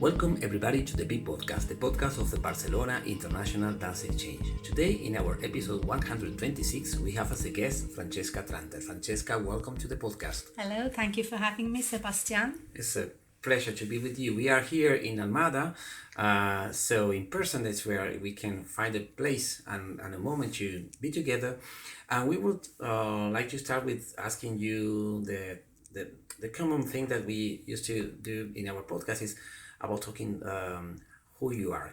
Welcome everybody to the BIDE podcast, the podcast of the Barcelona International Dance Exchange. Today, in our episode 126, we have as a guest Francesca Tranter. Francesca, welcome to the podcast. Hello, thank you for having me, Sebastián. It's a pleasure to be with you. We are here in Almada, so in person that's where we can find a place and a moment to be together. And we would like to start with asking you the common thing that we used to do in our podcast is about talking who you are,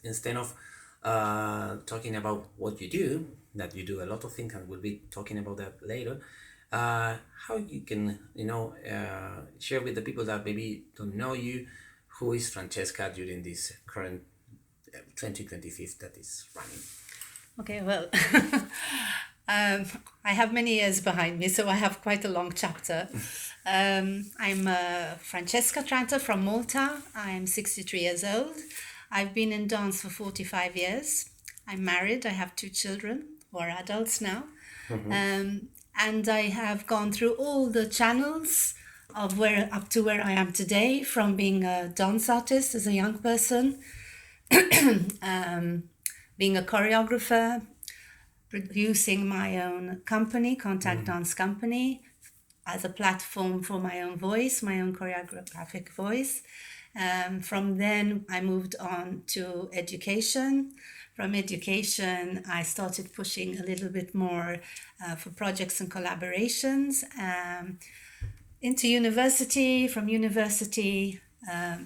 instead of talking about what you do, that you do a lot of things, and we'll be talking about that later. How you can, share with the people that maybe don't know you, who is Francesca during this current 2025 that is running. Okay, well, I have many years behind me, so I have quite a long chapter. I'm Francesca Tranter from Malta. I'm 63 years old. I've been in dance for 45 years. I'm married. I have 2 children who are adults now. Mm-hmm. And I have gone through all the channels of where up to where I am today, from being a dance artist as a young person, being a choreographer, producing my own company, Contact Dance Company, as a platform for my own voice, my own choreographic voice. From then, I moved on to education. From education, I started pushing a little bit more for projects and collaborations. Into university, from university,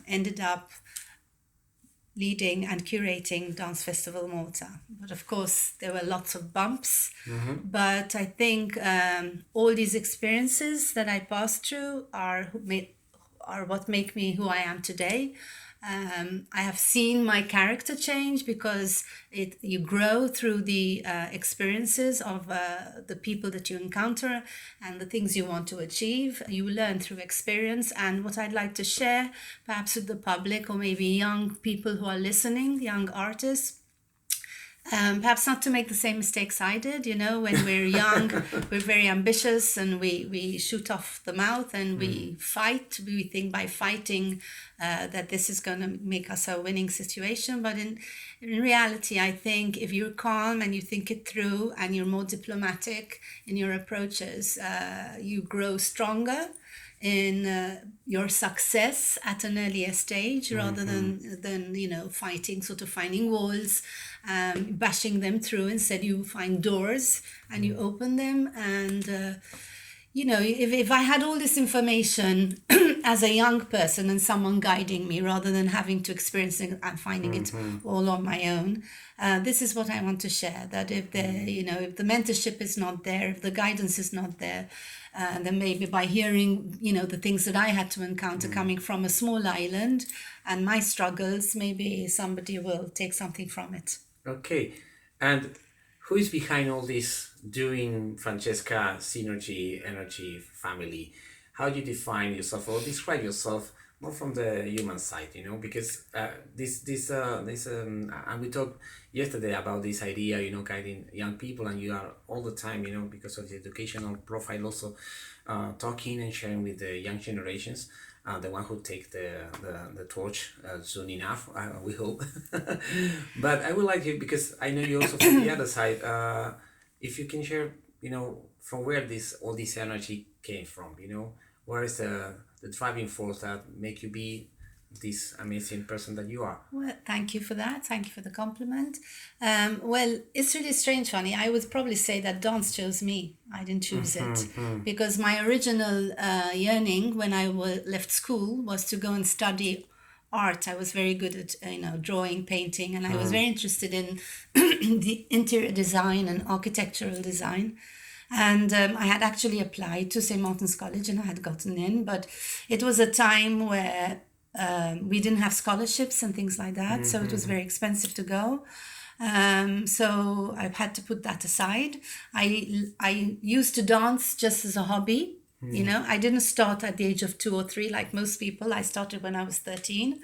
ended up leading and curating Dance Festival Malta. But of course, there were lots of bumps. Mm-hmm. But I think all these experiences that I passed through are what make me who I am today. I have seen my character change because you grow through the experiences of the people that you encounter and the things you want to achieve. You learn through experience, and what I'd like to share perhaps with the public, or maybe young people who are listening, young artists, perhaps not to make the same mistakes I did. When we're young, we're very ambitious and we shoot off the mouth and we fight. We think by fighting that this is going to make us a winning situation. But in reality, I think if you're calm and you think it through and you're more diplomatic in your approaches, you grow stronger in your success at an earlier stage, rather than fighting, sort of finding walls, bashing them through. Instead, you find doors and you open them. And if I had all this information as a young person and someone guiding me, rather than having to experience it and finding it all on my own, this is what I want to share. That if the mentorship is not there, if the guidance is not there, then maybe by hearing, the things that I had to encounter coming from a small island and my struggles, maybe somebody will take something from it. Okay. And who is behind all this doing Francesca Synergy Energy family? How do you define yourself or describe yourself more from the human side, because and we talked yesterday about this idea, guiding young people, and you are all the time, because of the educational profile also talking and sharing with the young generations, the one who take the torch soon enough, we hope. But I would like you, because I know you also from the other side, if you can share, from where all this energy came from, where is the driving force that make you be this amazing person that you are? Well, thank you for that. Thank you for the compliment. Well, it's really strange, funny. I would probably say that dance chose me. I didn't choose it. Because my original yearning when I left school was to go and study art. I was very good at drawing, painting, and I was very interested in the interior design and architectural design. And I had actually applied to St. Martin's College and I had gotten in, but it was a time where we didn't have scholarships and things like that, so it was very expensive to go. So I had to put that aside. I used to dance just as a hobby. I didn't start at the age of 2 or 3 like most people. I started when I was 13.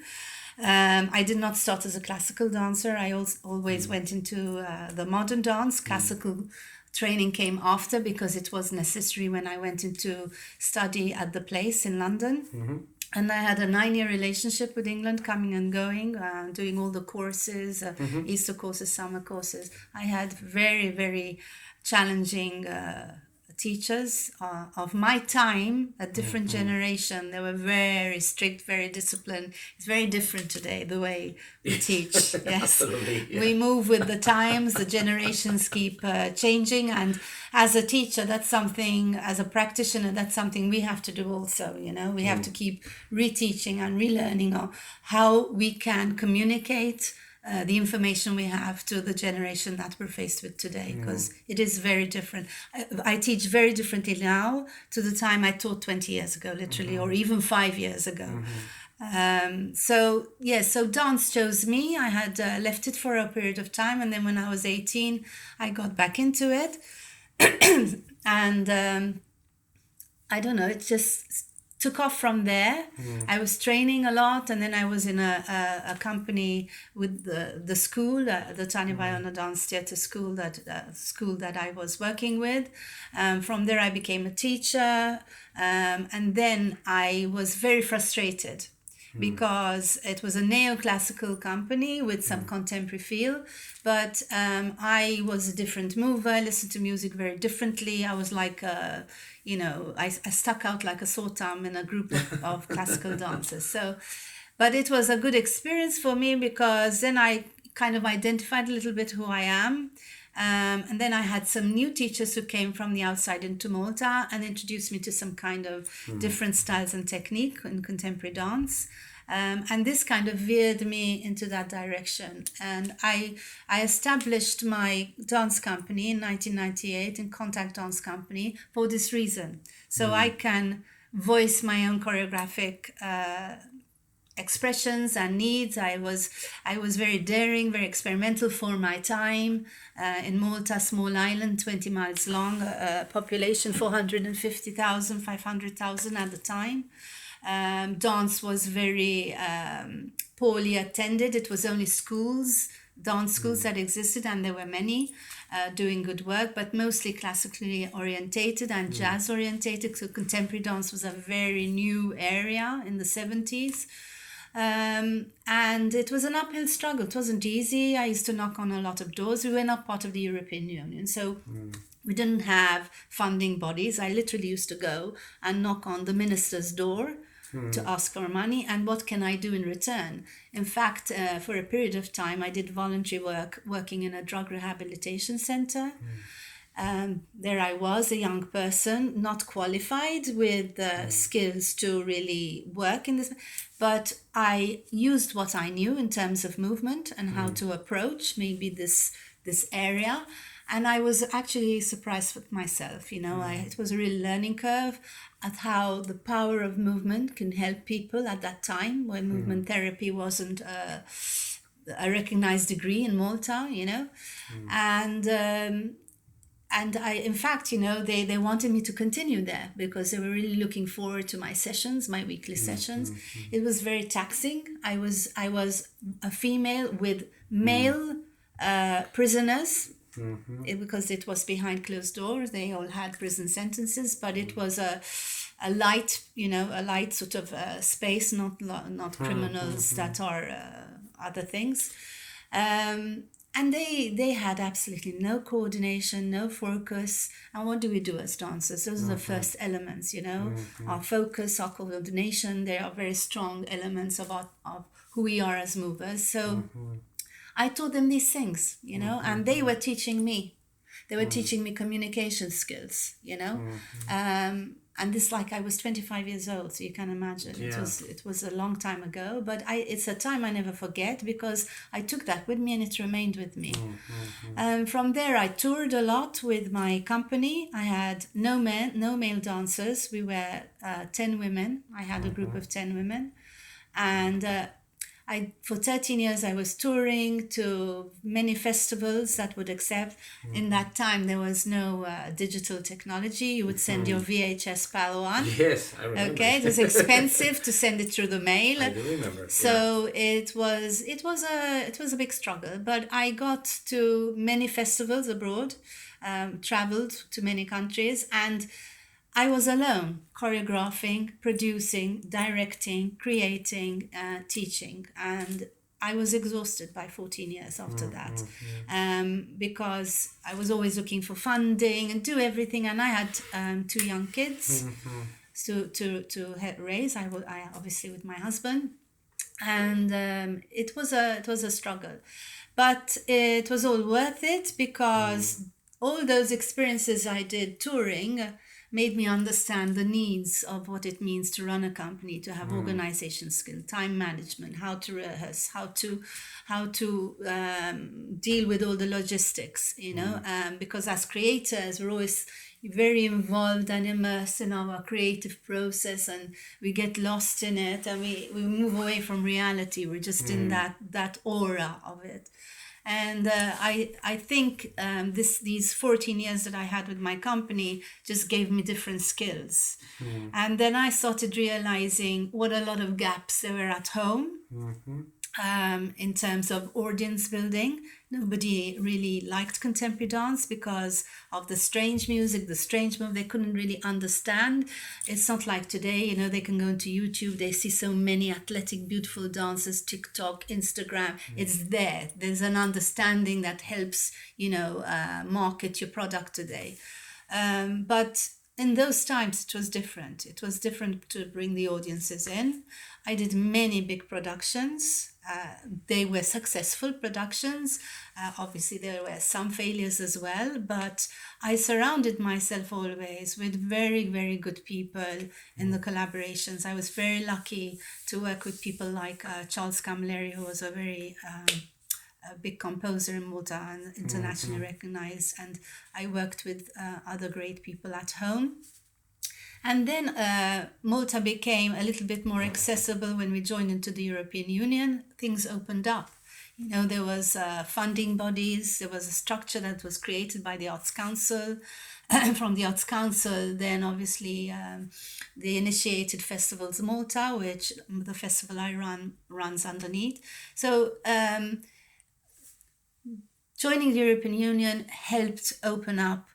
I did not start as a classical dancer. I always went into the modern dance. Classical training came after because it was necessary when I went into study at the place in London. And I had a 9-year relationship with England, coming and going, doing all the courses, Easter courses, summer courses. I had very, very challenging teachers of my time, a different generation. They were very strict, very disciplined. It's very different today, the way we teach. Yes, Absolutely, yeah. we move with the times. The generations keep changing, and as a teacher, that's something. As a practitioner, that's something we have to do also. You know, we have to keep reteaching and relearning on how we can communicate the information we have to the generation that we're faced with today, because it is very different. I teach very differently now to the time I taught 20 years ago, literally, or even 5 years ago. So dance chose me. I had left it for a period of time, and then when I was 18, I got back into it. And I don't know, it just took off from there. I was training a lot, and then I was in a company with the school, the Tani Vaiana Dance Theatre school that I was working with. From there I became a teacher, and then I was very frustrated because it was a neoclassical company with some contemporary feel, but I was a different mover. I listened to music very differently. I was like I stuck out like a sore thumb in a group of classical dancers. So, but it was a good experience for me, because then I kind of identified a little bit who I am. And then I had some new teachers who came from the outside into Malta and introduced me to some kind of different styles and technique in contemporary dance. And this kind of veered me into that direction. And I established my dance company in 1998, in Contact Dance Company, for this reason. So I can voice my own choreographic expressions and needs. I was very daring, very experimental for my time. In Malta, small island, 20 miles long, population 450,000, 500,000 at the time. Dance was very poorly attended. It was only schools, dance schools that existed, and there were many doing good work, but mostly classically orientated and jazz orientated. So contemporary dance was a very new area in the 70s. And it was an uphill struggle. It wasn't easy. I used to knock on a lot of doors. We were not part of the European Union, so we didn't have funding bodies. I literally used to go and knock on the minister's door to ask for money, and what can I do in return? In fact, for a period of time, I did voluntary work working in a drug rehabilitation center. There I was, a young person, not qualified with skills to really work in this, but I used what I knew in terms of movement and how to approach maybe this area. And I was actually surprised with myself, it was a real learning curve at how the power of movement can help people at that time, when movement therapy wasn't a recognized degree in Malta, And I, in fact, they wanted me to continue there because they were really looking forward to my sessions, my weekly sessions. It was very taxing. I was a female with male prisoners. Because it was behind closed doors. They all had prison sentences, but it was a light, a light sort of space, not criminals that are other things. And they had absolutely no coordination, no focus. And what do we do as dancers? Those are the first elements, our focus, our coordination. They are very strong elements of who we are as movers. So I taught them these things, and they were teaching me. They were teaching me communication skills, and this, like, I was 25 years old, so you can imagine. Yeah. It was a long time ago, but it's a time I never forget, because I took that with me and it remained with me. From there, I toured a lot with my company. I had no male dancers. We were 10 women. I had a group of 10 women, and for 13 years, I was touring to many festivals that would accept. In that time, there was no digital technology. You would send your VHS PAL 1. Yes, I remember. Okay, it was expensive to send it through the mail. I do remember. So it was a big struggle. But I got to many festivals abroad, traveled to many countries, and I was alone, choreographing, producing, directing, creating, teaching, and I was exhausted by 14 years after that, because I was always looking for funding and do everything, and I had 2 young kids to raise. I obviously with my husband, and it was a struggle, but it was all worth it, because all those experiences I did touring made me understand the needs of what it means to run a company, to have organization skill, time management, how to rehearse, how to deal with all the logistics, because as creators, we're always very involved and immersed in our creative process, and we get lost in it, and we move away from reality. We're just in that aura of it. And I think these 14 years that I had with my company just gave me different skills. And then I started realizing what a lot of gaps there were at home. In terms of audience building. Nobody really liked contemporary dance because of the strange music, the strange move. They couldn't really understand. It's not like today, they can go into YouTube, they see so many athletic, beautiful dancers, TikTok, Instagram. It's there. There's an understanding that helps, market your product today. But in those times, it was different. It was different to bring the audiences in. I did many big productions. They were successful productions. Obviously, there were some failures as well, but I surrounded myself always with very, very good people in the collaborations. I was very lucky to work with people like Charles Camilleri, who was a very a big composer in Malta and internationally recognized, and I worked with other great people at home. And then Malta became a little bit more accessible when we joined into the European Union. Things opened up. There was funding bodies, there was a structure that was created by the Arts Council. From the Arts Council, then obviously they initiated Festivals Malta, which the festival I runs underneath. So joining the European Union helped open up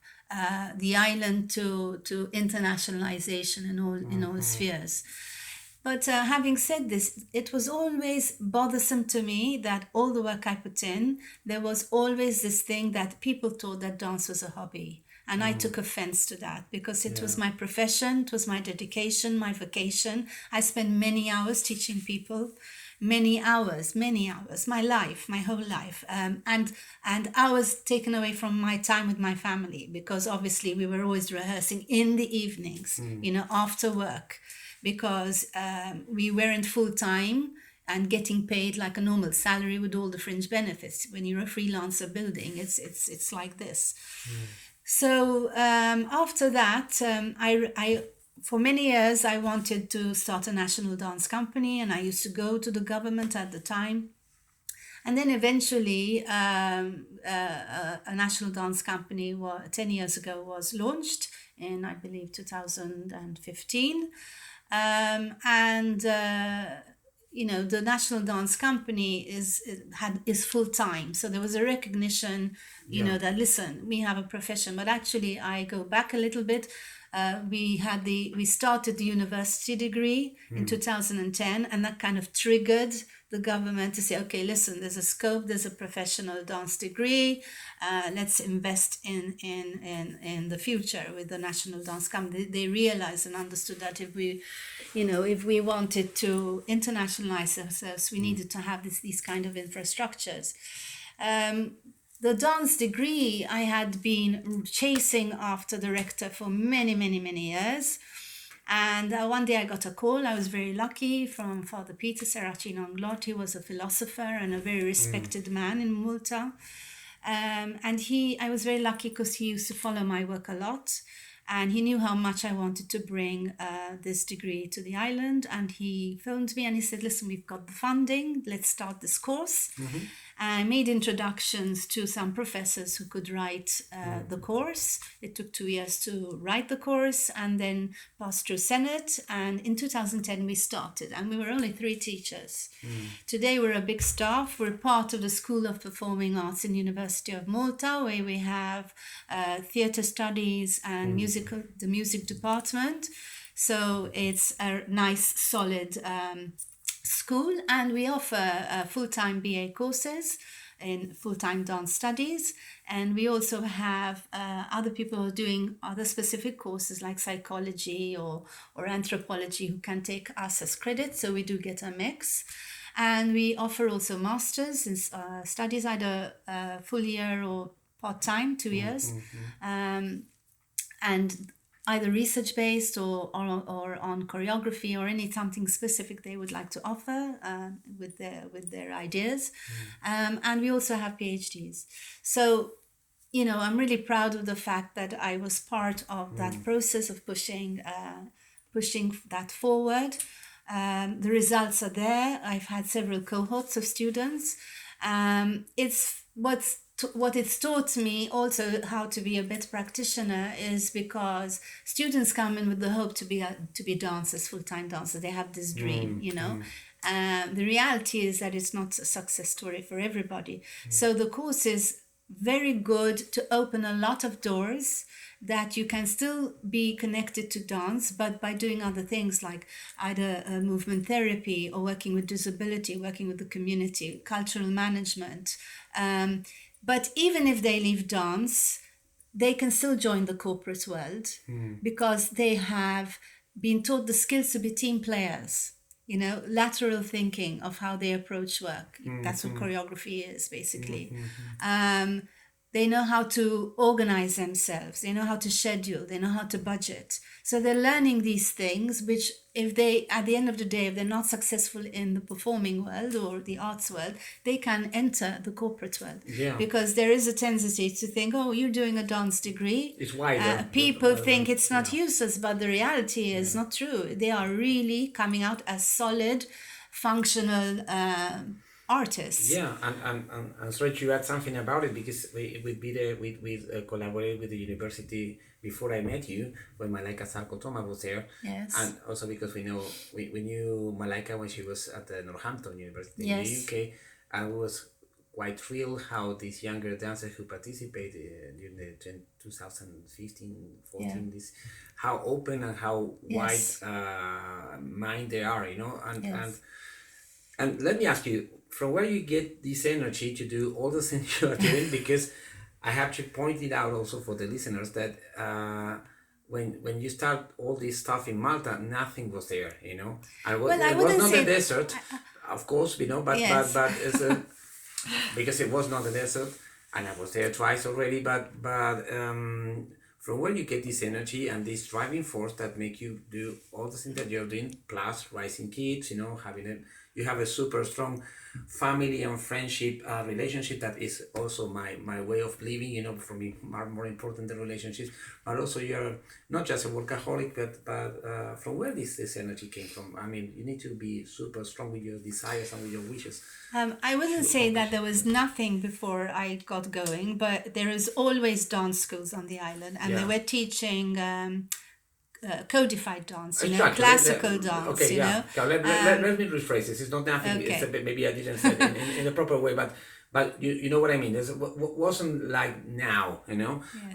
the island to internationalization in all spheres. But having said this, it was always bothersome to me that all the work I put in, there was always this thing that people thought that dance was a hobby. And I took offense to that because it was my profession, it was my dedication, my vocation. I spent many hours teaching people. Many hours, my life, my whole life, and hours taken away from my time with my family, because obviously we were always rehearsing in the evenings, after work, because we weren't full time and getting paid like a normal salary with all the fringe benefits. When you're a freelancer building, it's like this. So after that, I for many years, I wanted to start a national dance company, and I used to go to the government at the time. And then eventually, a national dance company 10 years ago was launched in, I believe, 2015. The National Dance Company is full time. So there was a recognition, that listen, we have a profession. But actually, I go back a little bit. We started the university degree in 2010, and that kind of triggered the government to say, okay, listen, there's a scope, there's a professional dance degree, let's invest in the future with the National Dance Company. They realized and understood that if we wanted to internationalize ourselves, we needed to have these kind of infrastructures. The dance degree, I had been chasing after the rector for many, many, many years. And one day I got a call. I was very lucky from Father Peter Serracino Anglot. He was a philosopher and a very respected man in Malta. And I was very lucky because he used to follow my work a lot. And he knew how much I wanted to bring this degree to the island. And he phoned me and he said, listen, we've got the funding. Let's start this course. I made introductions to some professors who could write the course. It took 2 years to write the course and then passed through Senate. And in 2010, we started. And we were only 3 teachers. Today, we're a big staff. We're part of the School of Performing Arts in University of Malta, where we have theatre studies and music music department. So it's a nice, solid school, and we offer full-time BA courses in full-time dance studies, and we also have other people who are doing other specific courses like psychology or anthropology who can take us as credit, so we do get a mix. And we offer also masters in studies, either full year or part-time, 2 years, and either research-based or on choreography or something specific they would like to offer with their ideas. And we also have PhDs. So, I'm really proud of the fact that I was part of that process of pushing that forward. The results are there. I've had several cohorts of students. It's what it's taught me also how to be a BIDE practitioner is because students come in with the hope to be dancers, full-time dancers. They have this dream, The reality is that it's not a success story for everybody. So the course is very good to open a lot of doors that you can still be connected to dance, but by doing other things like either movement therapy or working with disability, working with the community, cultural management. But even if they leave dance, they can still join the corporate world because they have been taught the skills to be team players, lateral thinking of how they approach work. That's what choreography is, basically. They know how to organize themselves. They know how to schedule. They know how to budget. So they're learning these things, which if they, at the end of the day, if they're not successful in the performing world or the arts world, they can enter the corporate world. Yeah. Because there is a tendency to think, oh, you're doing a dance degree. It's wider. People think it's not useless, but the reality is not true. They are really coming out as solid, functional artists. Yeah, and sorry to add something about it, because we collaborated with the university before I met you when Malaika Sarko-Thomas was there. Yes. And also because we knew Malaika when she was at the Northampton University in the UK, and we was quite thrilled how these younger dancers who participated during the 2015, 14, this how open and how wide mind they are, and let me ask you, from where you get this energy to do all the things you are doing, because I have to point it out also for the listeners that when you start all this stuff in Malta, nothing was there, And it was not a desert, of course, but it's because it was not a desert, and I was there twice already, but from where you get this energy and this driving force that make you do all the things that you're doing, plus raising kids, you have a super strong family and friendship relationship that is also my way of living, for me more important than relationships, but also you're not just a workaholic, but from where this energy came from? I mean, you need to be super strong with your desires and with your wishes. I wouldn't say that there was nothing before I got going, but there is always dance schools on the island, and they were teaching codified dance, classical dance. Okay, let me rephrase this. It's not nothing. Okay. It's a bit, maybe I didn't say it in the proper way, but you know what I mean. It wasn't like now,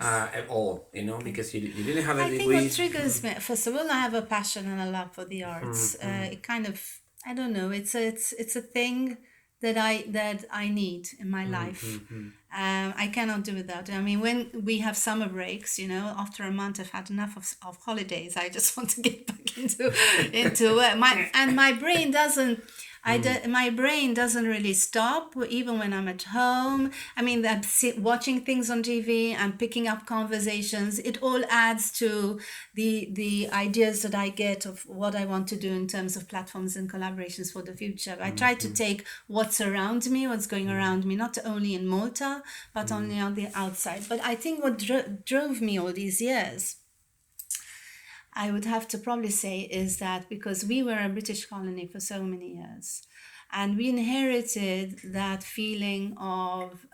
at all, because you didn't have a degree. I think what triggers me, first of all, I have a passion and a love for the arts. It kind of, I don't know. It's a thing that I need in my life. I cannot do without it. I mean, when we have summer breaks, after a month I've had enough of holidays. I just want to get back into work. My brain doesn't. My brain doesn't really stop, even when I'm at home. I mean, I'm watching things on TV and picking up conversations. It all adds to the ideas that I get of what I want to do in terms of platforms and collaborations for the future. I try to take what's around me, what's going around me, not only in Malta, but only on the outside. But I think what drove me all these years, I would have to probably say, is that because we were a British colony for so many years, and we inherited that feeling of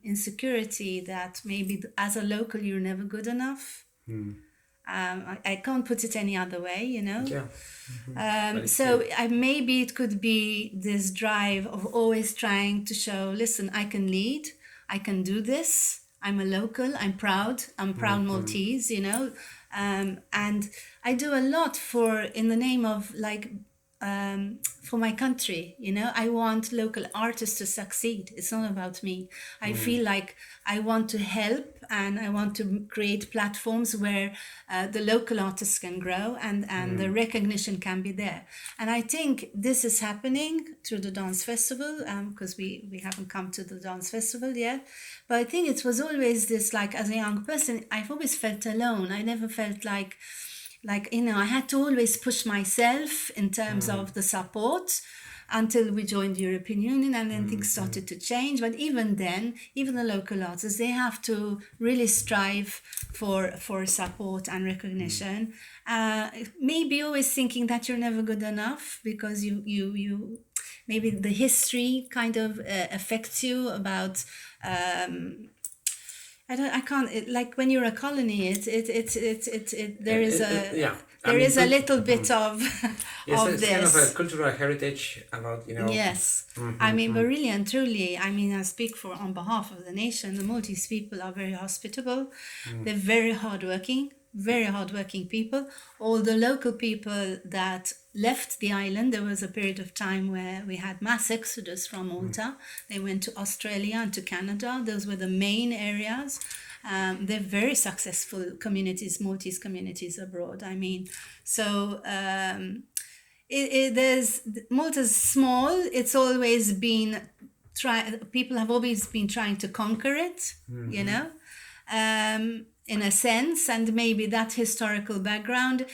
insecurity that maybe as a local you're never good enough. I can't put it any other way, Yeah. So maybe it could be this drive of always trying to show, listen, I can lead, I can do this, I'm a local. I'm proud. I'm proud Maltese, you know. And I do a lot in the name of like for my country, you know. I want local artists to succeed. It's not about me. I feel like I want to help, and I want to create platforms where the local artists can grow, and the recognition can be there. And I think this is happening through the dance festival, because we haven't come to the dance festival yet. But I think it was always this, like, as a young person, I've always felt alone. I never felt like, you know, I had to always push myself in terms of the support until we joined the European Union, and then things started to change. But even then, even the local artists, they have to really strive for support and recognition. Maybe always thinking that you're never good enough, because you maybe the history kind of affects you about. I can't, like when you're a colony, there is a little bit of Yes, of it's this. kind of a cultural heritage about, you know. Yes, I mean, but really and truly, I mean, I speak on behalf of the nation. The Maltese people are very hospitable. They're very hardworking people. All the local people that left the island, there was a period of time where we had mass exodus from Malta. They went to Australia and to Canada. Those were the main areas. They're very successful communities, Maltese communities abroad. I mean, so Malta's small. It's always been people have always been trying to conquer it, you know, in a sense, and maybe that historical background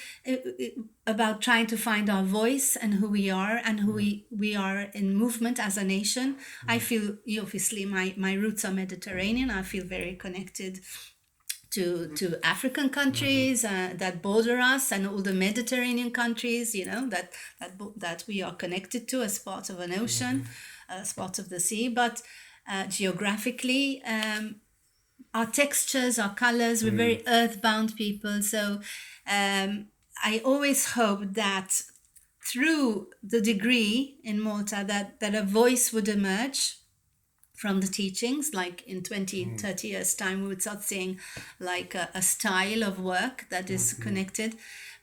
about trying to find our voice and who we are and who we are in movement as a nation. I feel, obviously, my roots are Mediterranean. I feel very connected to African countries that border us, and all the Mediterranean countries, you know, that we are connected to as part of an ocean, as part of the sea. But geographically, our textures, our colors, we're very earthbound people. So I always hope that through the degree in Malta, that a voice would emerge from the teachings, like in 20, 30 years time, we would start seeing like a style of work that is connected.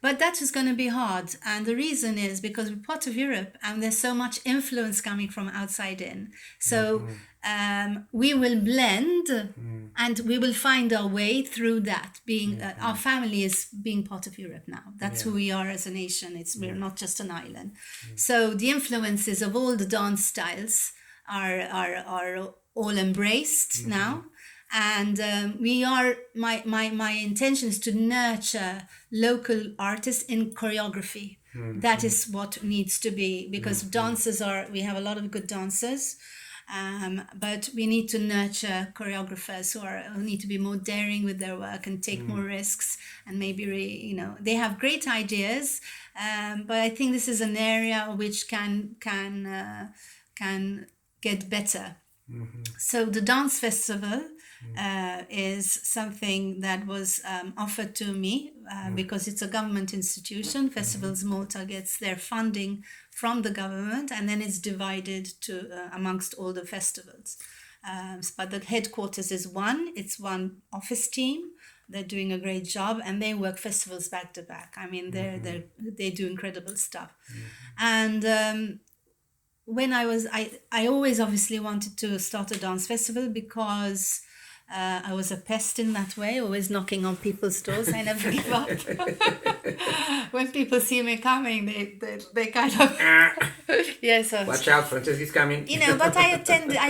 But that is going to be hard. And the reason is because we're part of Europe and there's so much influence coming from outside in. So we will blend and we will find our way through that. Being our family is being part of Europe now. That's who we are as a nation. We're not just an island. So the influences of all the dance styles are all embraced now. And my intention is to nurture local artists in choreography. That is what needs to be, because we have a lot of good dancers, but we need to nurture choreographers who need to be more daring with their work and take more risks, and maybe they have great ideas, but I think this is an area which can get better. So the dance festival is something that was offered to me because it's a government institution. Festivals Malta gets their funding from the government, and then it's divided amongst all the festivals. But the headquarters is it's one office team. They're doing a great job, and they work festivals back to back. I mean, they do incredible stuff. And when I always obviously wanted to start a dance festival because I was a pest in that way, always knocking on people's doors. I never give up. When people see me coming, they kind of so watch out, Francesca's coming. But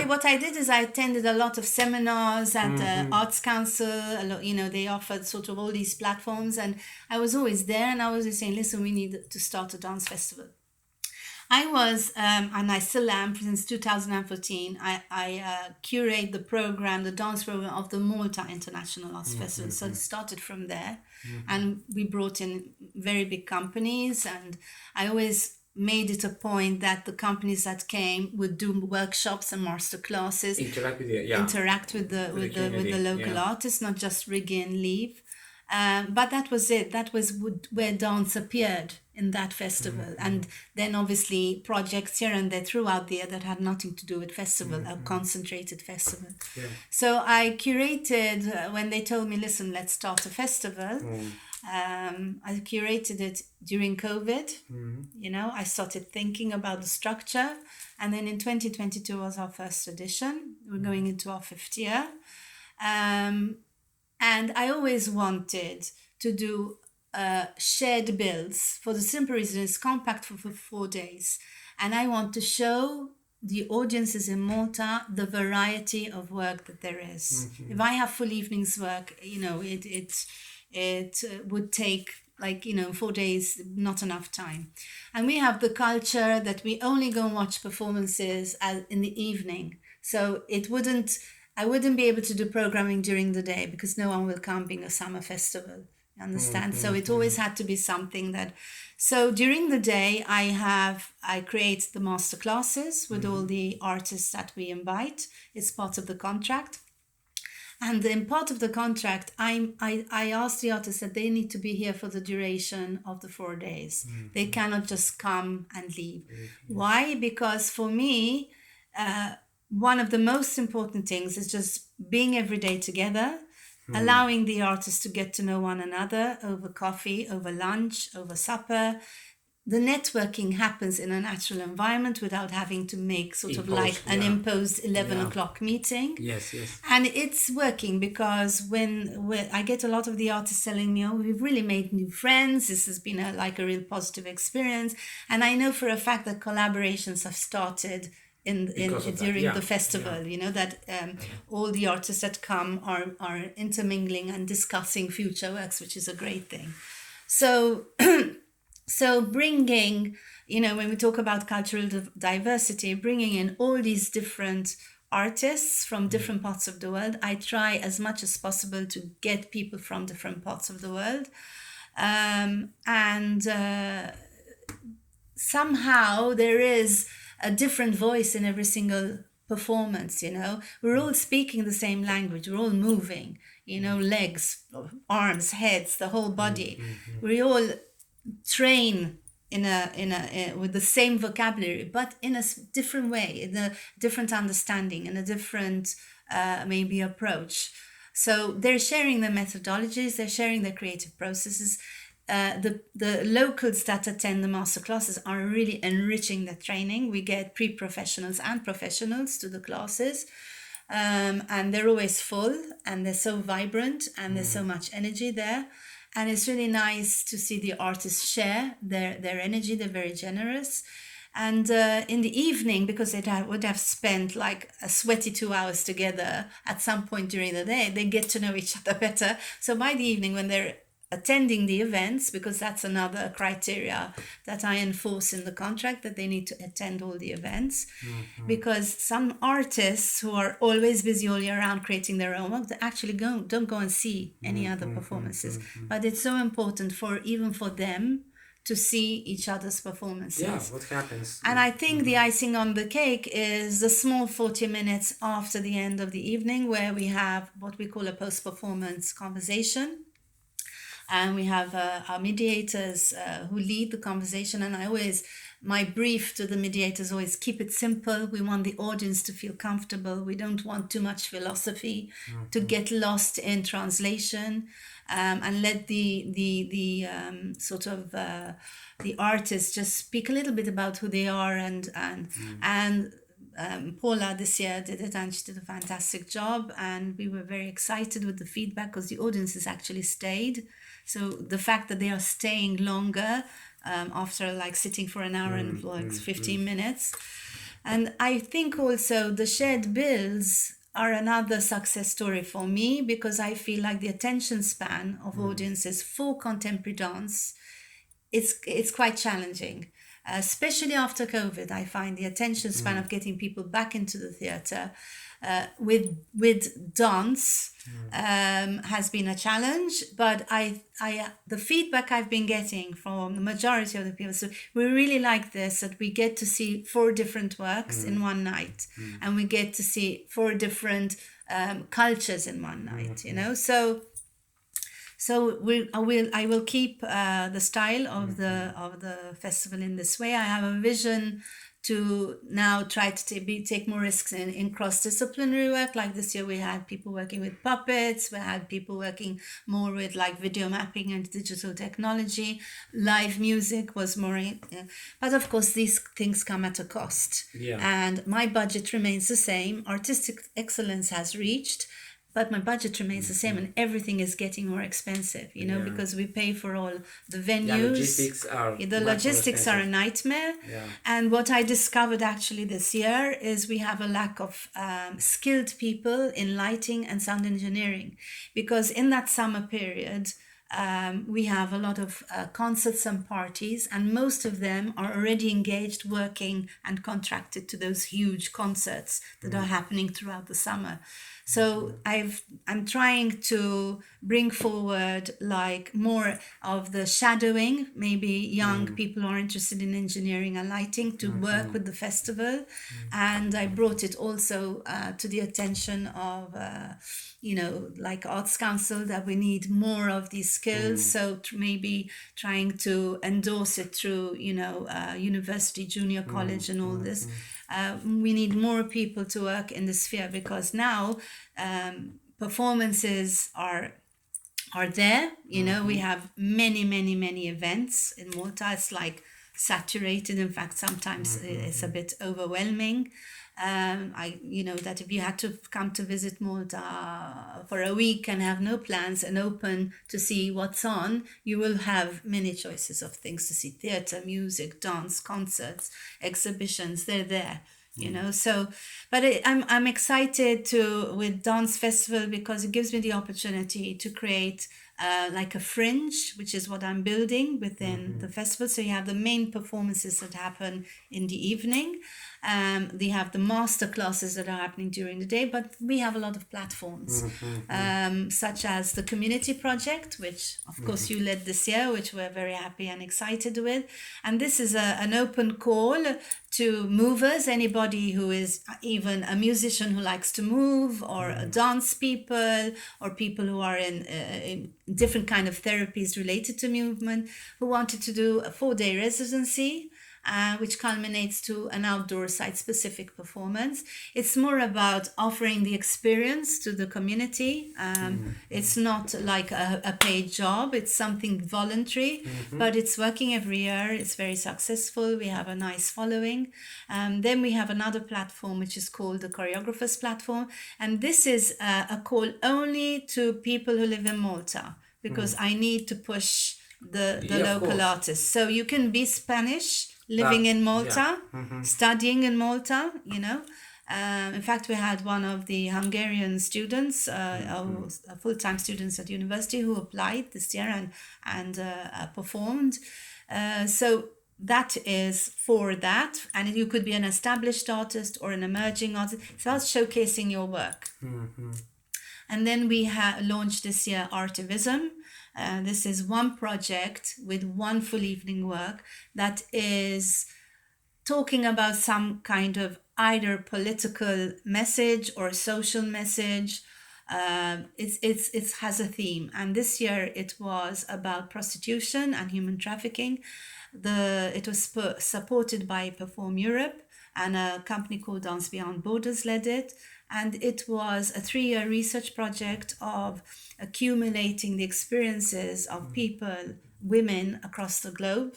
what I did is I attended a lot of seminars at the Arts Council. They offered sort of all these platforms, and I was always there, and I was just saying, listen, we need to start a dance festival. I was, and I still am, since 2014, I curate the dance program of the Malta International Arts Festival. So it started from there, and we brought in very big companies, and I always made it a point that the companies that came would do workshops and master classes, interact with the local artists, not just rig in, leave. But that was it. That was where dance appeared in that festival. And then obviously projects here and there throughout the year that had nothing to do with festival, a concentrated festival. Yeah. So I curated, when they told me, listen, let's start a festival. I curated it during COVID. You know, I started thinking about the structure. And then in 2022 was our first edition. We're going into our 5th year. And I always wanted to do shared builds for the simple reason it's compact for 4 days. And I want to show the audiences in Malta the variety of work that there is. If I have full evenings work, you know, it would take 4 days, not enough time. And we have the culture that we only go and watch performances in the evening. So I wouldn't be able to do programming during the day because no one will come being a summer festival. You understand? So it always had to be something that. So during the day, I create the master classes with all the artists that we invite. It's part of the contract. And in part of the contract, I asked the artists that they need to be here for the duration of the 4 days. They cannot just come and leave. Why? Because for me, one of the most important things is just being every day together, allowing the artists to get to know one another over coffee, over lunch, over supper. The networking happens in a natural environment without having to make an imposed 11 o'clock meeting. Yes. And it's working because when I get a lot of the artists telling me, oh, we've really made new friends. This has been a real positive experience. And I know for a fact that collaborations have started during the festival, you know, that all the artists that come are intermingling and discussing future works, which is a great thing. So bringing, you know, when we talk about cultural diversity, bringing in all these different artists from different parts of the world, I try as much as possible to get people from different parts of the world. Somehow there is a different voice in every single performance, you know. We're all speaking the same language, we're all moving, you know, legs, arms, heads, the whole body. We all train with the same vocabulary, but in a different way, in a different understanding, in a different maybe approach. So they're sharing their methodologies, they're sharing their creative processes. The locals that attend the master classes are really enriching the training. We get pre-professionals and professionals to the classes, and they're always full, and they're so vibrant, and there's so much energy there. And it's really nice to see the artists share their energy. They're very generous. And in the evening, because they would have spent like a sweaty 2 hours together at some point during the day, they get to know each other better. So by the evening, when they're attending the events, because that's another criteria that I enforce in the contract, that they need to attend all the events, because some artists who are always busy all year round creating their own work, they actually don't go and see any other performances. But it's so important even for them to see each other's performances. Yeah, what happens? And I think the icing on the cake is the small 40 minutes after the end of the evening, where we have what we call a post-performance conversation. And we have our mediators who lead the conversation. And my brief to the mediators always keep it simple. We want the audience to feel comfortable. We don't want too much philosophy to get lost in translation, and let the artists just speak a little bit about who they are. And Paula this year did it, and she did a fantastic job. And we were very excited with the feedback because the audiences actually stayed. So the fact that they are staying longer after sitting for an hour and 15 minutes. And I think also the shared builds are another success story for me, because I feel like the attention span of audiences for contemporary dance, it's quite challenging. Especially after COVID, I find the attention span of getting people back into the theatre with dance has been a challenge. But the feedback I've been getting from the majority of the people, so we really like this, that we get to see 4 different works in one night, and we get to see 4 different cultures in one night, you know. So I will keep the style of the festival in this way. I have a vision to now try to take more risks in cross-disciplinary work. Like this year we had people working with puppets, we had people working more with like video mapping and digital technology. Live music was more, but of course these things come at a cost. Yeah. And my budget remains the same. Artistic excellence has reached, but my budget remains the same, and everything is getting more expensive, because we pay for all the venues. The logistics are a nightmare. Yeah. And what I discovered actually this year is we have a lack of skilled people in lighting and sound engineering, because in that summer period, we have a lot of concerts and parties, and most of them are already engaged, working and contracted to those huge concerts that are happening throughout the summer. So I'm trying to bring forward like more of the shadowing, maybe young people who are interested in engineering and lighting to work with the festival. And I brought it also to the attention of like Arts Council, that we need more of these skills. So maybe trying to endorse it through, university, junior college and all this. We need more people to work in the sphere, because now performances are there. We have many events in Malta. It's like saturated. In fact, sometimes it's a bit overwhelming. That if you had to come to visit Malta for a week and have no plans and open to see what's on, you will have many choices of things to see: theatre, music, dance, concerts, exhibitions. They're there. So, but I'm excited with Dance Festival, because it gives me the opportunity to create like a fringe, which is what I'm building within the festival. So you have the main performances that happen in the evening. They have the master classes that are happening during the day, but we have a lot of platforms, such as the community project, which of course you led this year, which we're very happy and excited with. And this is an open call to movers, anybody who is even a musician who likes to move, or dance people, or people who are in different kind of therapies related to movement, who wanted to do a 4-day residency, which culminates to an outdoor site-specific performance. It's more about offering the experience to the community. It's not like a paid job. It's something voluntary, but it's working every year. It's very successful. We have a nice following. Then we have another platform, which is called the Choreographers Platform. And this is a call only to people who live in Malta, because I need to push the local artists. So you can be Spanish, living in Malta, studying in Malta, In fact, we had one of the Hungarian students, full-time students at university, who applied this year and performed. So that is for that. And you could be an established artist or an emerging artist. It's about showcasing your work. And then we launched this year Artivism. This is one project with one full evening work that is talking about some kind of either political message or social message. It has a theme, and this year it was about prostitution and human trafficking. It was supported by Perform Europe, and a company called Dance Beyond Borders led it. And it was a 3-year research project of accumulating the experiences of people, women across the globe.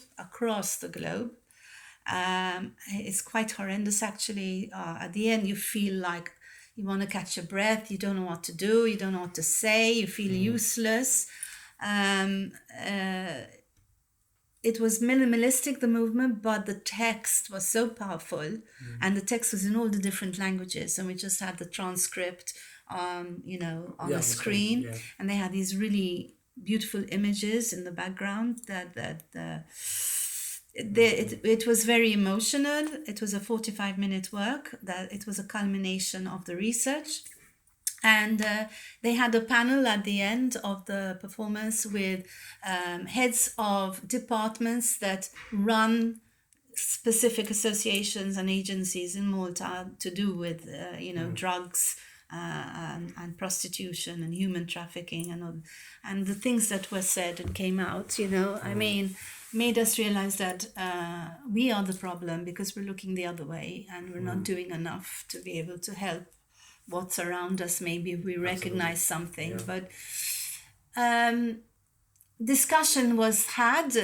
It's quite horrendous, actually. At the end, you feel like you want to catch your breath. You don't know what to do. You don't know what to say. You feel useless. It was minimalistic, the movement, but the text was so powerful, and the text was in all the different languages, and we just had the transcript on the screen. Yeah. And they had these really beautiful images in the background it was very emotional. It was a 45-minute work, that it was a culmination of the research. And they had a panel at the end of the performance with heads of departments that run specific associations and agencies in Malta to do with, drugs, and prostitution and human trafficking and all, and the things that were said and came out, you know, I mean, made us realize that we are the problem because we're looking the other way and we're not doing enough to be able to help what's around us. Maybe we recognize something, Yeah. but discussion was had,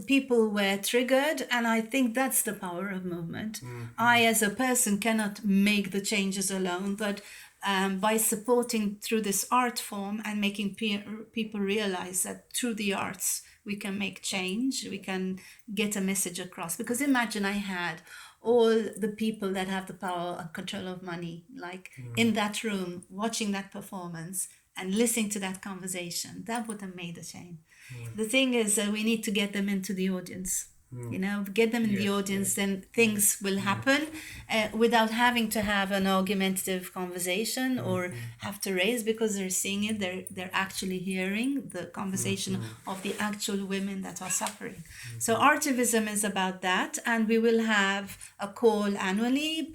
people were triggered, and I think that's the power of movement. I as a person cannot make the changes alone, but by supporting through this art form and making people realize that through the arts we can make change, we can get a message across. Because imagine I had all the people that have the power and control of money, like in that room, watching that performance and listening to that conversation, that would have made a change. The thing is, we need to get them into the audience. You know, get them in the audience, then things will happen without having to have an argumentative conversation or have to raise, because they're seeing it, they're actually hearing the conversation of the actual women that are suffering. So Artivism is about that, and we will have a call annually.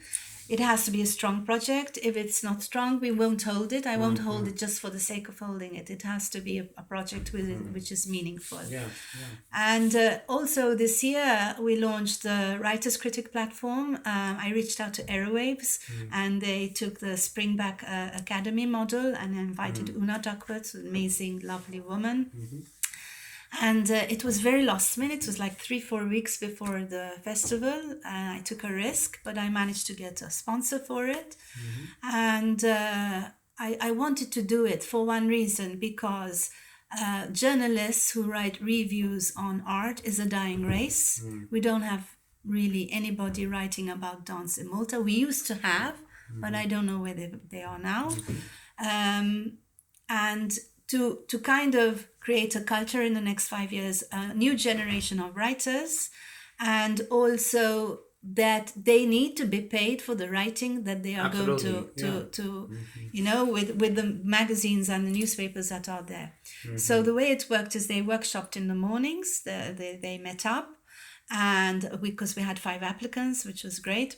It has to be a strong project. If it's not strong, we won't hold it. I won't hold it just for the sake of holding it. It has to be a project which is meaningful. And also this year, we launched the Writers Critic platform. I reached out to Airwaves, and they took the Springback Academy model and invited Una Duckworth, an amazing, lovely woman. And it was very last minute. It was like 3-4 weeks before the festival. I took a risk, but I managed to get a sponsor for it. And I wanted to do it for one reason, because journalists who write reviews on art is a dying race. We don't have really anybody writing about dance in Malta. We used to have, but I don't know where they are now. And to kind of create a culture in the next 5 years, a new generation of writers, and also that they need to be paid for the writing that they are going to you know, with the magazines and the newspapers that are there. So the way it worked is they workshopped in the mornings, they met up, and because we had 5 applicants, which was great.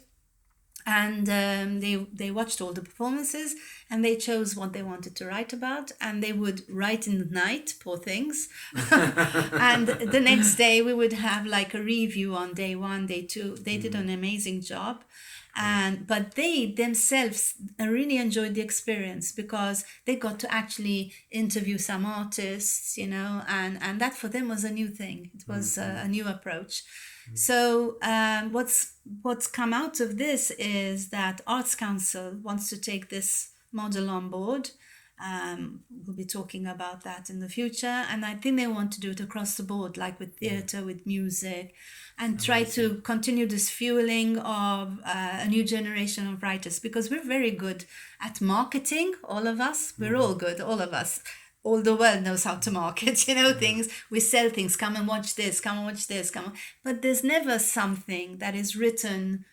And they watched all the performances, and they chose what they wanted to write about, and they would write in the night, poor things. And the next day we would have like a review on day 1, day 2. They did an amazing job. But they themselves really enjoyed the experience, because they got to actually interview some artists, you know, and that for them was a new thing. It was a new approach. So what's come out of this is that Arts Council wants to take this model on board. We'll be talking about that in the future, and I think they want to do it across the board, like with theatre, with music, and try to continue this fueling of a new generation of writers, because we're very good at marketing, all of us. We're all good, all of us. All the world knows how to market, you know, things. We sell things, come and watch this, come and watch this, come on. But there's never something that is written,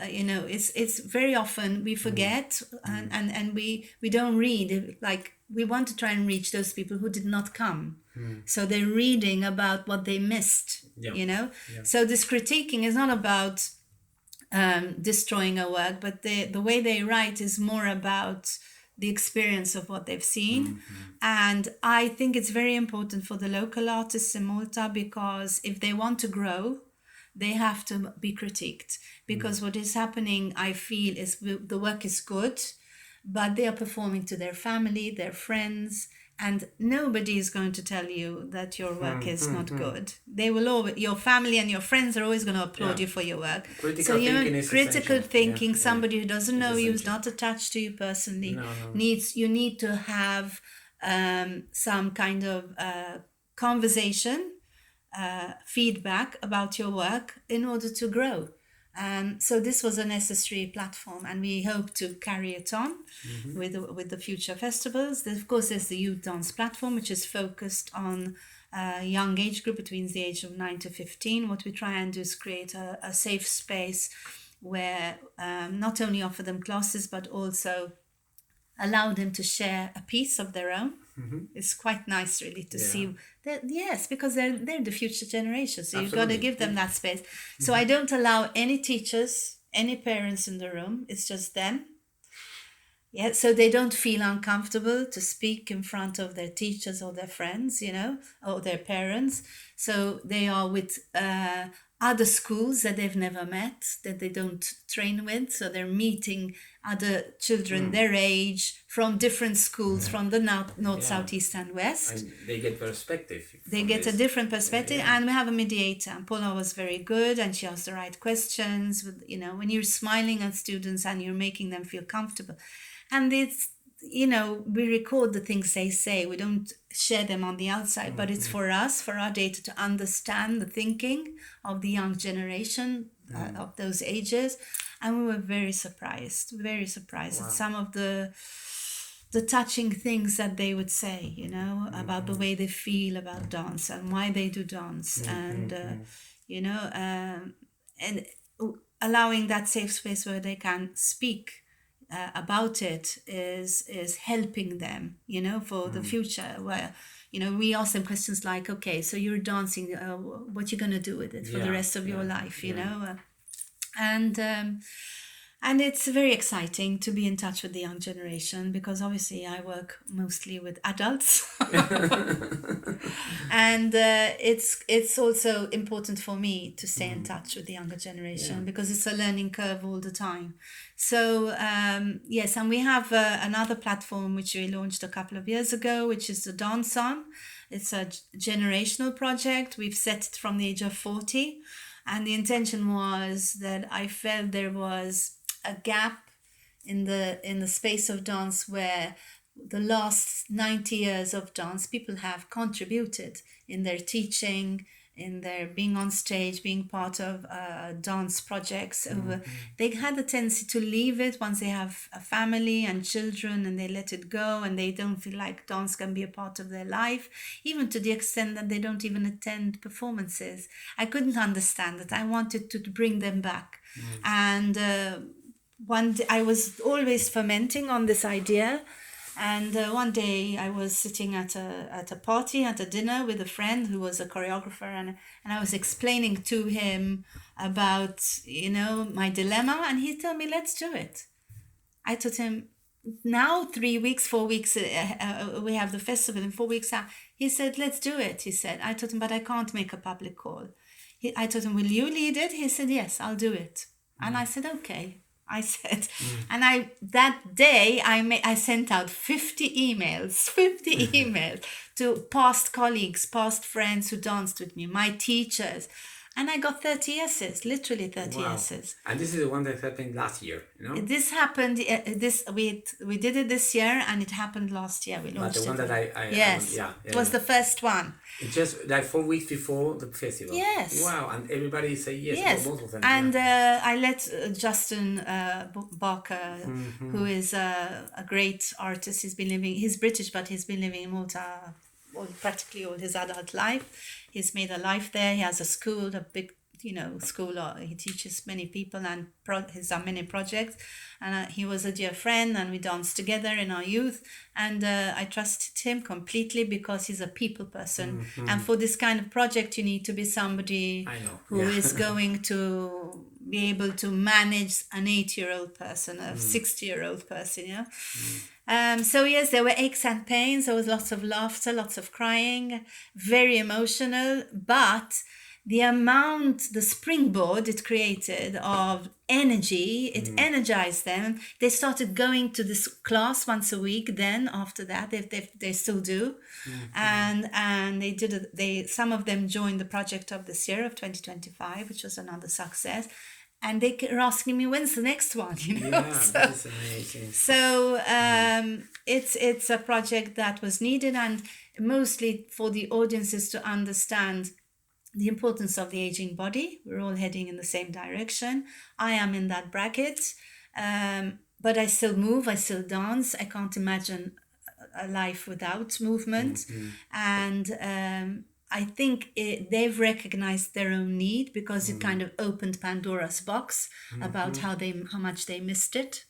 you know, it's very often we forget and we don't read. Like, we want to try and reach those people who did not come. So they're reading about what they missed, you know. So this critiquing is not about destroying a work, but the way they write is more about the experience of what they've seen. And I think it's very important for the local artists in Malta, because if they want to grow, they have to be critiqued. Because what is happening, I feel, is the work is good, but they are performing to their family, their friends, and nobody is going to tell you that your work is not good. They will always, your family and your friends are always going to applaud you for your work. Critical thinking is critical essential. thinking, somebody who doesn't know you, is not attached to you personally, you need to have some kind of conversation, feedback about your work in order to grow. So this was a necessary platform, and we hope to carry it on with the future festivals. Of course, there's the Youth Dance platform, which is focused on a young age group between the age of 9 to 15. What we try and do is create a safe space where not only offer them classes, but also allow them to share a piece of their own. It's quite nice, really, to see that. Yes, because they're the future generation, so you've got to give them that space. So I don't allow any teachers, any parents in the room. It's just them. Yeah, so they don't feel uncomfortable to speak in front of their teachers or their friends, or their parents. So they are with other schools that they've never met, that they don't train with. So they're meeting other children their age from different schools, from the north, Yeah. south, east, and west. And they get perspective. They from get a this. different perspective, Yeah. and we have a mediator. And Paula was very good, and she asked the right questions. With when you're smiling at students and you're making them feel comfortable, and it's we record the things they say. We don't share them on the outside, but it's for us, for our data, to understand the thinking of the young generation of those ages. And we were very surprised at some of the touching things that they would say, about the way they feel about dance and why they do dance, and and allowing that safe space where they can speak about it is helping them, for the future. Where we ask them questions like, okay, so you're dancing, what you gonna do with it for the rest of your life, and it's very exciting to be in touch with the young generation, because obviously I work mostly with adults. And it's also important for me to stay in touch with the younger generation, because it's a learning curve all the time. So yes, and we have another platform which we launched a couple of years ago, which is the Dance On. It's a generational project. We've set it from the age of 40. And the intention was that I felt there was a gap in the space of dance, where the last 90 years of dance, people have contributed in their teaching, in their being on stage, being part of dance projects. They had a tendency to leave it once they have a family and children, and they let it go, and they don't feel like dance can be a part of their life, even to the extent that they don't even attend performances. I couldn't understand that. I wanted to bring them back. And one day I was always fermenting on this idea. And one day I was sitting at a party, at a dinner with a friend who was a choreographer, and I was explaining to him about, my dilemma, and he told me, let's do it. I told him, now 3 weeks, 4 weeks, we have the festival in 4 weeks out. He said, let's do it, he said. I told him, but I can't make a public call. I told him, will you lead it? He said, yes, I'll do it. And I said, okay. I said, and that day I sent out 50 emails to past colleagues, past friends who danced with me, my teachers, and I got 30 yeses, literally 30 yeses. And this is the one that happened last year, This happened. We did it this year, and it happened last year. We launched but the one it. that Yes, it was the first one. Just like 4 weeks before the festival. Yes. Wow, and everybody say yes. Yes, Both of them. and I let Justin Barker, who is a great artist. He's British, but he's been living in Malta practically all his adult life. He's made a life there. He has a school, a big school. He teaches many people, and he's done many projects. And he was a dear friend, and we danced together in our youth. And I trusted him completely, because he's a people person. And for this kind of project, you need to be somebody who is going to be able to manage an 8-year-old person, a 60-year-old person. So yes, there were aches and pains. There was lots of laughter, lots of crying, very emotional, but the springboard it created of energy, it energized them. They started going to this class once a week. Then after that, they still do, and some of them joined the project of this year of 2025, which was another success. And they were asking me, when's the next one? That's amazing. So it's a project that was needed, and mostly for the audiences to understand the importance of the aging body. We're all heading in the same direction. I am in that bracket, but I still move, I still dance. I can't imagine a life without movement. And I think they've recognized their own need, because it kind of opened Pandora's box about how much they missed it.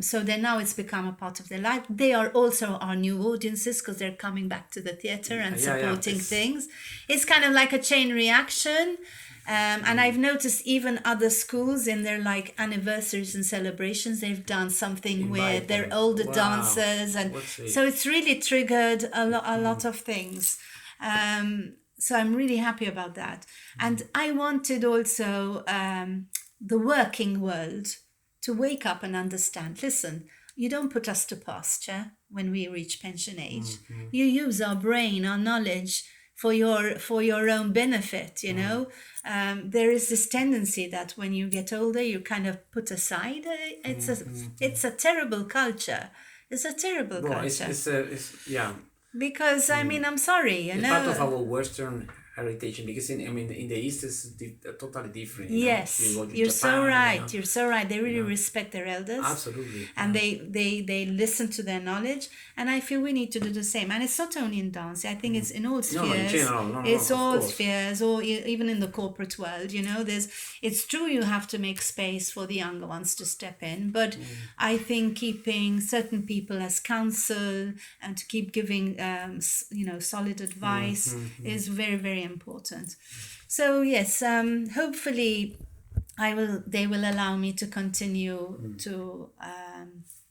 So then now it's become a part of their life. They are also our new audiences, because they're coming back to the theatre and supporting things. It's kind of like a chain reaction. And I've noticed even other schools in their like anniversaries and celebrations, they've done something with their older dancers, and so it's really triggered a lot of things. So I'm really happy about that. And I wanted also the working world to wake up and understand, listen, you don't put us to pasture when we reach pension age. You use our brain, our knowledge for your own benefit, you know. There is this tendency that when you get older, you kind of put aside. It's a terrible culture. It's a terrible culture. Yeah. Because I mean, I'm sorry, it's part of our Western heritage, because in the East is totally different. Yes, you're so right. You're so right. They really respect their elders. Absolutely. And they listen to their knowledge. And I feel we need to do the same. And it's not only in dance. I think it's in all spheres. No, in general. It's all spheres, or even in the corporate world. You know, it's true you have to make space for the younger ones to step in. But I think keeping certain people as counsel and to keep giving solid advice is very, very important. So yes, hopefully they will allow me to continue to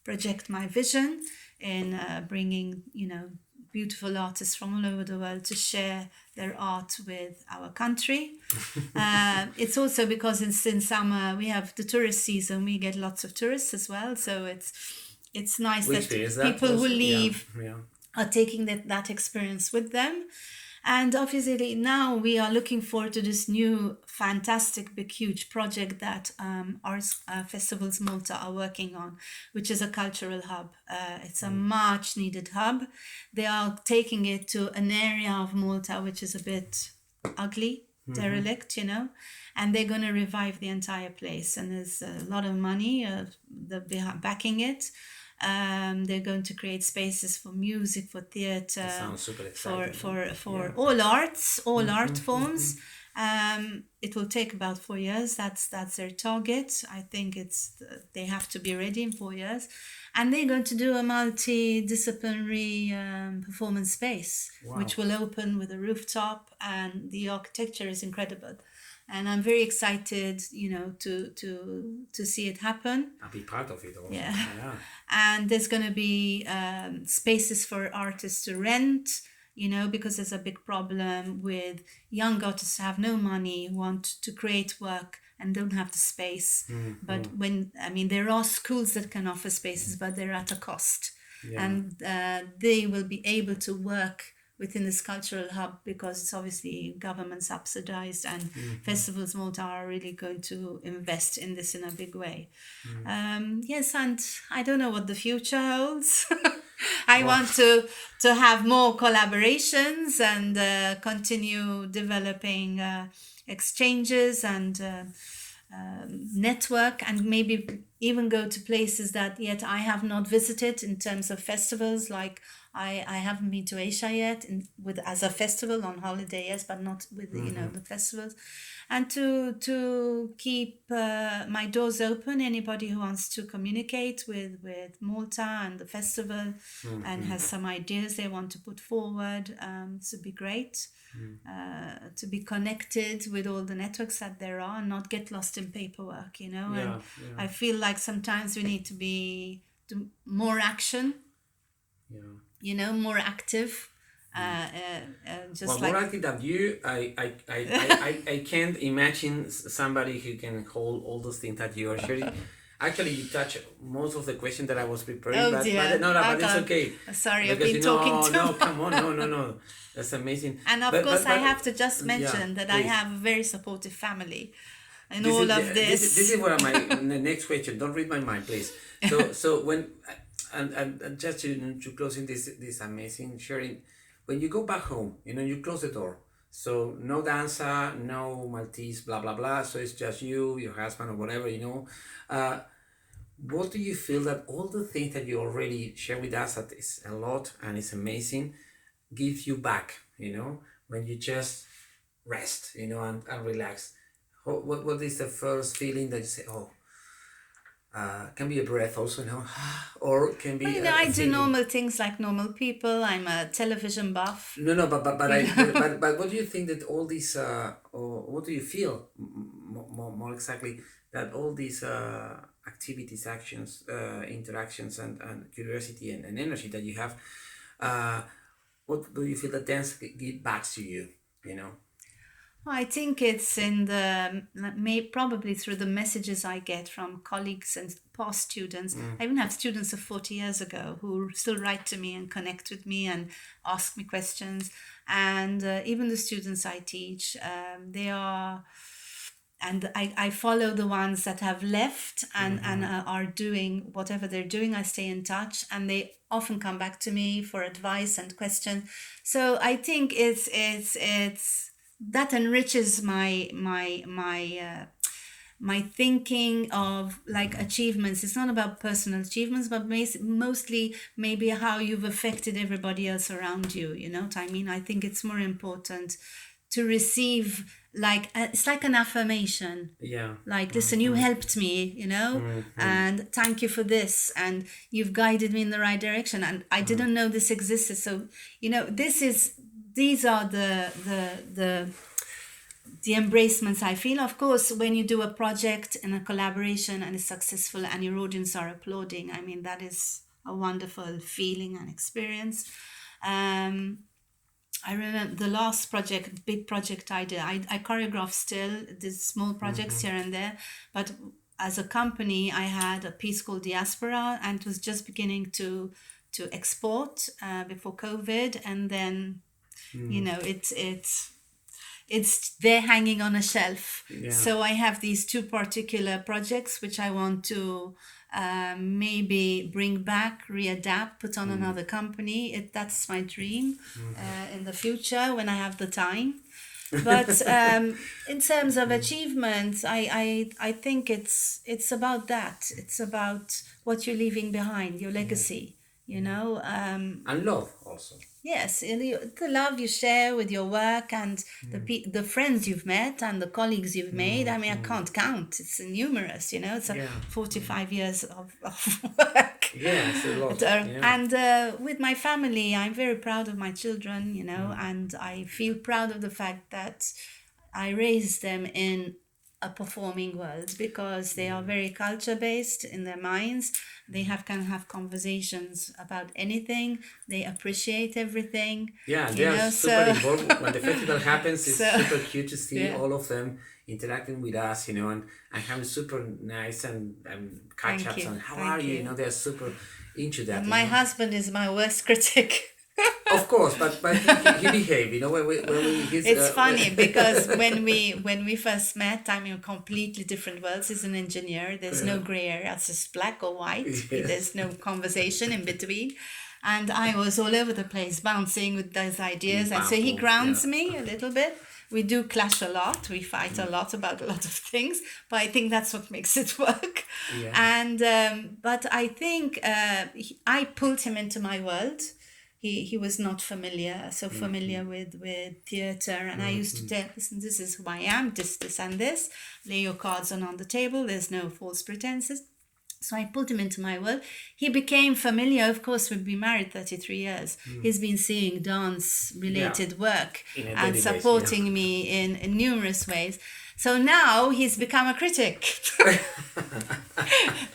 project my vision in bringing beautiful artists from all over the world to share their art with our country. It's also because in summer we have the tourist season, we get lots of tourists as well, so it's nice that people who leave are taking that experience with them. And obviously now we are looking forward to this new fantastic big huge project that our Festivals Malta are working on, which is a cultural hub. It's a much needed hub. They are taking it to an area of Malta which is a bit ugly, derelict, and they're going to revive the entire place. And there's a lot of money backing it. They're going to create spaces for music, for theatre, for all arts, all art forms. It will take about 4 years. That's their target. I think they have to be ready in 4 years, and they're going to do a multidisciplinary performance space, which will open with a rooftop, and the architecture is incredible. And I'm very excited, to see it happen. I'll be part of it also. Yeah. And there's going to be spaces for artists to rent, because there's a big problem with young artists who have no money, want to create work and don't have the space. But there are schools that can offer spaces, but they're at a cost. Yeah. And they will be able to work within this cultural hub because it's obviously government subsidized, and Festivals Malta are really going to invest in this in a big way. Yes, and I don't know what the future holds. I want to have more collaborations and continue developing exchanges and network, and maybe even go to places that yet I have not visited in terms of festivals. Like I haven't been to Asia yet as a festival on holiday, yes, but not with the festivals. And to keep my doors open, anybody who wants to communicate with Malta and the festival and has some ideas they want to put forward, this would be great. To be connected with all the networks that there are and not get lost in paperwork, and I feel like sometimes we need to do more action, more active. More active than you. I can't imagine somebody who can hold all those things that you are sharing. Actually, you touch most of the questions that I was preparing, but it's okay. Sorry, I've been talking too much. No, come on, no. That's amazing. And of course, I have to just mention that please. I have a very supportive family in all of this. This is what my next question. Don't read my mind, please. So when and just to closing this amazing sharing, when you go back home, you close the door. So no dancer, no Maltese, blah blah blah. So it's just you, your husband, or whatever. What do you feel that all the things that you already share with us, that is a lot and it's amazing, gives you back? When you just rest, and relax. What is the first feeling that you say, oh, can be a breath also, you know, or can Well, be I a do feeling. normal things like normal people. I'm a television buff. No, no, but You I know? but what do you think that all these or what do you feel more exactly that all these activities, actions, interactions, and curiosity and energy that you have, uh, what do you feel that dance give back to you? You know. I think it's in the may probably through the messages I get from colleagues and past students. Mm. I even have students of 40 years ago who still write to me and connect with me and ask me questions. And even the students I teach, they are, and I follow the ones that have left and are doing whatever they're doing. I stay in touch, and they often come back to me for advice and questions. So I think it's that enriches my thinking of like achievements. It's not about personal achievements, but mostly maybe how you've affected everybody else around you. You know what I mean? I think it's more important to receive, like it's like an affirmation, Yeah. like, listen, you helped me, and thank you for this, and you've guided me in the right direction, and I didn't know this existed. So these are the embracements I feel. Of course, when you do a project and a collaboration and it's successful and your audience are applauding, I mean, that is a wonderful feeling and experience. I remember the last project, big project I did. I choreograph still, did small projects here and there, but as a company, I had a piece called Diaspora, and it was just beginning to export before COVID, and then it's there hanging on a shelf. Yeah. So I have these two particular projects which I want to maybe bring back, readapt, put on another company. That's my dream in the future when I have the time. But in terms of achievements, I think it's about that. It's about what you're leaving behind, your legacy. And love also. Yes, and the love you share with your work, and the friends you've met and the colleagues you've made. I mean, I can't count. It's numerous, It's 45 years of work. Yeah, it's a lot. And with my family, I'm very proud of my children, and I feel proud of the fact that I raised them in a performing world, because they are very culture based in their minds. They can have conversations about anything. They appreciate everything. Yeah, they are super involved. When the festival happens, it's super cute to see all of them interacting with us, and having super nice and catch-ups on how are you, they're super into that. My husband is my worst critic. Of course, but he behaved, It's funny because when we first met, I'm in completely different worlds. He's an engineer. There's no gray area. It's just black or white. Yes. There's no conversation in between. And I was all over the place, bouncing with those ideas. And so he grounds me a little bit. We do clash a lot. We fight a lot about a lot of things, but I think that's what makes it work. Yeah. And but I think I pulled him into my world. He was not familiar with theatre, and I used to tell, listen, this is who I am, this and this. Lay your cards on the table. There's no false pretenses. So I pulled him into my world. He became familiar. Of course, we've been married 33 years. He's been seeing dance-related work and supporting me in numerous ways. So now he's become a critic.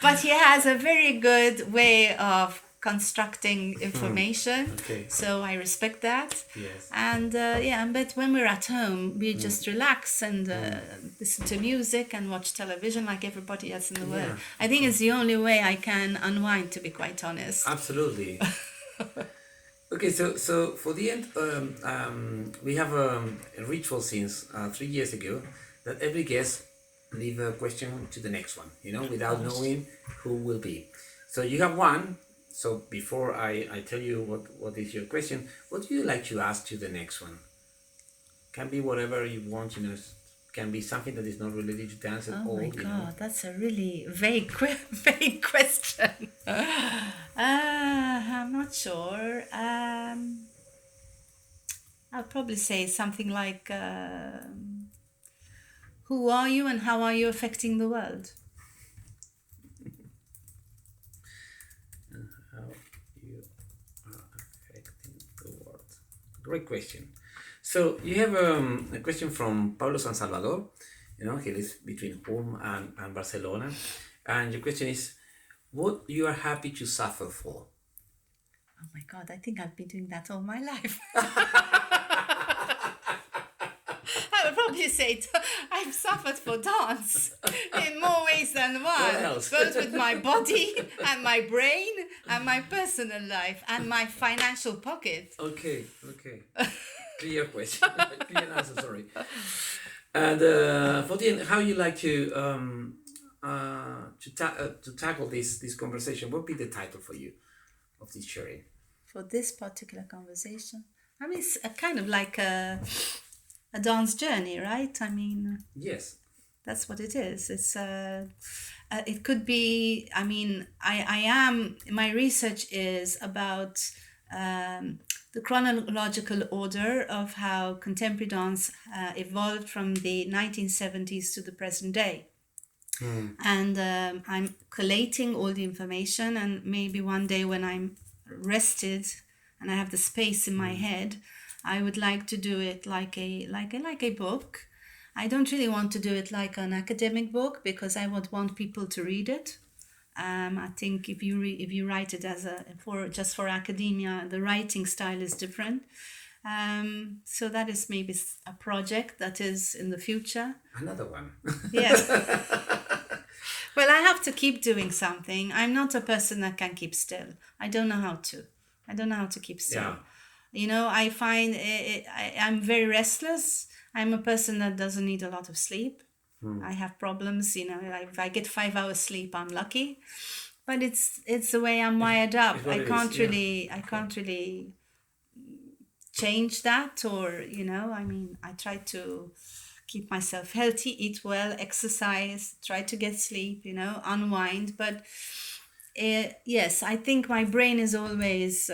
But he has a very good way of constructing information. Okay. So I respect that. Yes. And but when we're at home, we just relax and listen to music and watch television like everybody else in the world. I think it's the only way I can unwind, to be quite honest. Absolutely. Okay, so for the end, we have a ritual since 3 years ago that every guest leave a question to the next one, without knowing who will be. So you have one. So before I tell you what is your question, what do you like to ask to the next one? Can be whatever you want, can be something that is not related to dance at all. Oh my God, that's a really vague question. I'm not sure. I'll probably say something like, who are you and how are you affecting the world? great question. So you have a question from Pablo San Salvador. He lives between home and Barcelona. And your question is, what you are happy to suffer for? Oh my God, I think I've been doing that all my life. I would probably say I've suffered for dance in more ways than one. What else? Both with my body and my brain and my personal life and my financial pocket. Okay. Clear question. Clear answer, sorry. And for the end, how you like to tackle this conversation? What would be the title for you of this sharing? For this particular conversation, I mean, it's a kind of like a dance journey, right? I mean, yes, that's what it is. It's it could be. I mean, I am. My research is about the chronological order of how contemporary dance evolved from the 1970s to the present day. And I'm collating all the information, and maybe one day when I'm rested and I have the space in my head, I would like to do it like a book. I don't really want to do it like an academic book because I would want people to read it. I think if you write it as just for academia, the writing style is different. So that is maybe a project that is in the future. Another one. Yes. Well, I have to keep doing something. I'm not a person that can keep still. I don't know how to keep still. Yeah. I find I'm very restless. I'm a person that doesn't need a lot of sleep. I have problems. If I get 5 hours sleep, I'm lucky. But it's the way I'm wired up. I can't really change that, or I mean, I try to keep myself healthy, eat well, exercise, try to get sleep, unwind. But yes, I think my brain is always,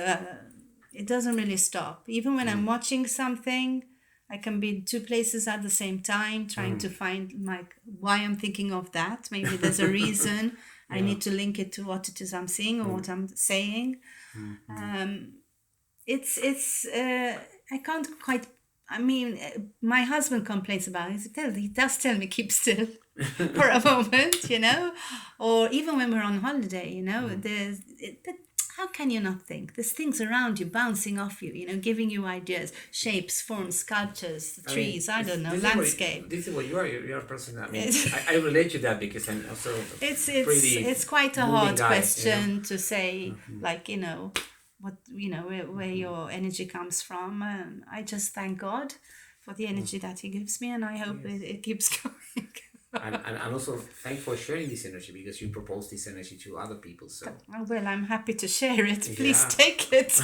it doesn't really stop. Even when I'm watching something, I can be in two places at the same time, trying to find why I'm thinking of that. Maybe there's a reason. I need to link it to what it is I'm seeing or what I'm saying. I can't quite. I mean, my husband complains about it. He does tell me keep still for a moment, or even when we're on holiday, but how can you not think? There's things around you bouncing off you, giving you ideas, shapes, forms, sculptures, trees, I don't know, landscape. This is what you are. You're a person. I mean, I relate to that because I'm also it's quite a hard question to say, where your energy comes from. I just thank God for the energy that He gives me, and I hope it keeps going. and also thank for sharing this energy, because you propose this energy to other people. So well, I'm happy to share it. Please take it. So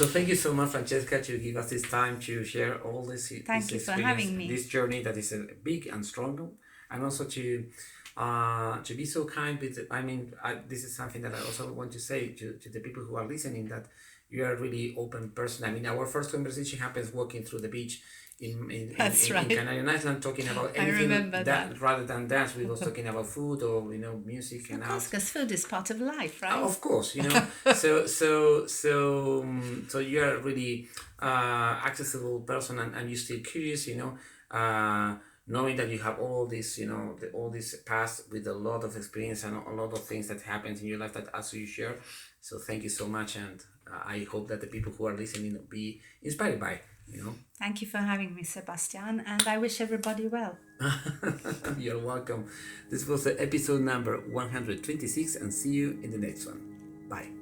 thank you so much, Francesca, to give us this time to share all this. Thank you for having me. This journey that is big and strong, and also to be so kind with. This is something that I also want to say to the people who are listening, that you are a really open person. I mean, our first conversation happens walking through the beach in Canarian Island, talking about anything that rather than dance. We was talking about food or music and art. Because food is part of life, right? Of course, so you are a really accessible person, and you're still curious, knowing that you have all this, all this past with a lot of experience and a lot of things that happens in your life that also you share. So thank you so much, and I hope that the people who are listening will be inspired by. Thank you for having me, Sebastián, and I wish everybody well. You're welcome. This was the episode number 126, and see you in the next one. Bye.